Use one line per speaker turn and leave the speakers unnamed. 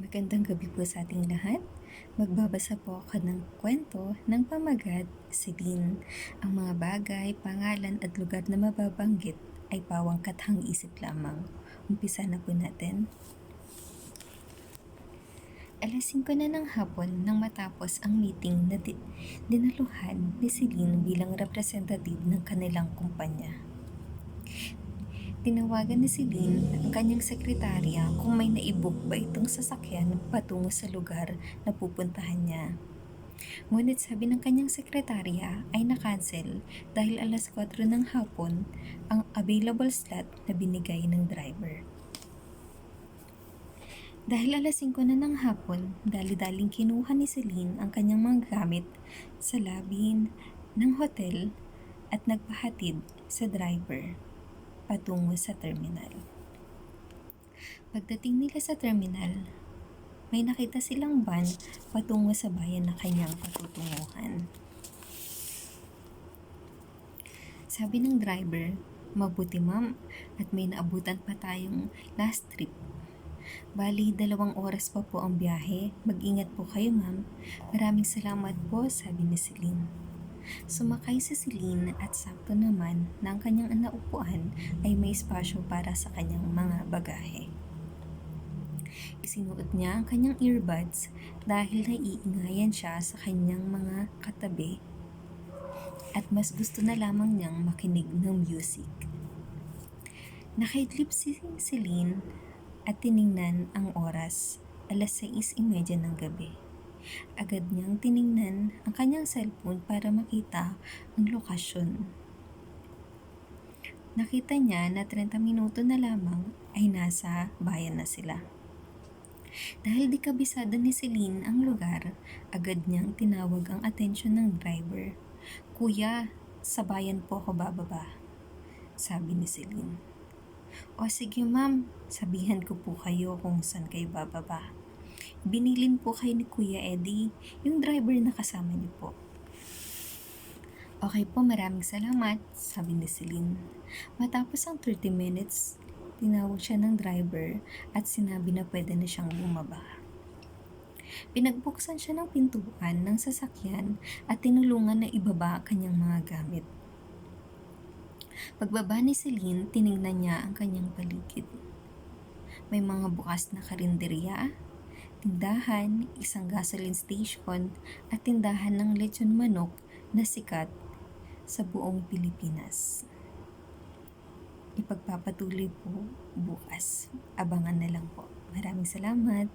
Magandang gabi po sa ating lahat. Magbabasa po ako ng kwento ng pamagat, Celine. Ang mga bagay, pangalan at lugar na mababanggit ay pawang kathang isip lamang. Umpisa na po natin. Alas 5 na ng hapon nang matapos ang meeting na dinaluhan ni Celine bilang representative ng kanilang kumpanya. Tinawagan ni Celine ang kanyang sekretarya kung may naibook ba itong sasakyan patungo sa lugar na pupuntahan niya. Ngunit sabi ng kanyang sekretarya ay na-cancel dahil alas 4 ng hapon ang available slot na binigay ng driver. Dahil alas 5 na ng hapon, dali-daling kinuha ni Celine ang kanyang mga gamit sa lobby ng hotel at nagpahatid sa driver patungo sa terminal. Pagdating nila sa terminal, may nakita silang van patungo sa bayan na kanyang patutunguhan. Sabi ng driver, "Mabuti ma'am at may naabutan pa tayong last trip. Bali, 2 oras pa po ang biyahe. Mag-ingat po kayo ma'am. Maraming salamat po," sabi ni Celine. Sumakay si Celine at sakto naman na ang kanyang naupuan ay may espasyo para sa kanyang mga bagahe. Isinuot niya ang kanyang earbuds dahil naiingayan siya sa kanyang mga katabi at mas gusto na lamang niyang makinig ng music. Nakaidlip si Celine at tiningnan ang oras, alas 6:30 ng gabi. Agad niyang tiningnan ang kanyang cellphone para makita ang lokasyon. Nakita niya na 30 minuto na lamang ay nasa bayan na sila. Dahil di kabisado ni Celine ang lugar, agad niyang tinawag ang atensyon ng driver. "Kuya, sa bayan po ako bababa," sabi ni Celine. "O sige ma'am, sabihan ko po kayo kung saan kayo bababa. Binilin po kayo ni Kuya Eddie, yung driver na kasama niyo po." "Okay po, maraming salamat," sabi ni Celine. Matapos ang 30 minutes, tinawag siya ng driver at sinabi na pwede na siyang bumaba. Pinagbuksan siya ng pintuan ng sasakyan at tinulungan na ibaba ang kanyang mga gamit. Pagbaba ni Celine, tiningnan niya ang kanyang paligid. May mga bukas na karinderya, tindahan, isang gasoline station at tindahan ng lechon manok na sikat sa buong Pilipinas. Ipagpapatuloy po bukas. Abangan na lang po. Maraming salamat.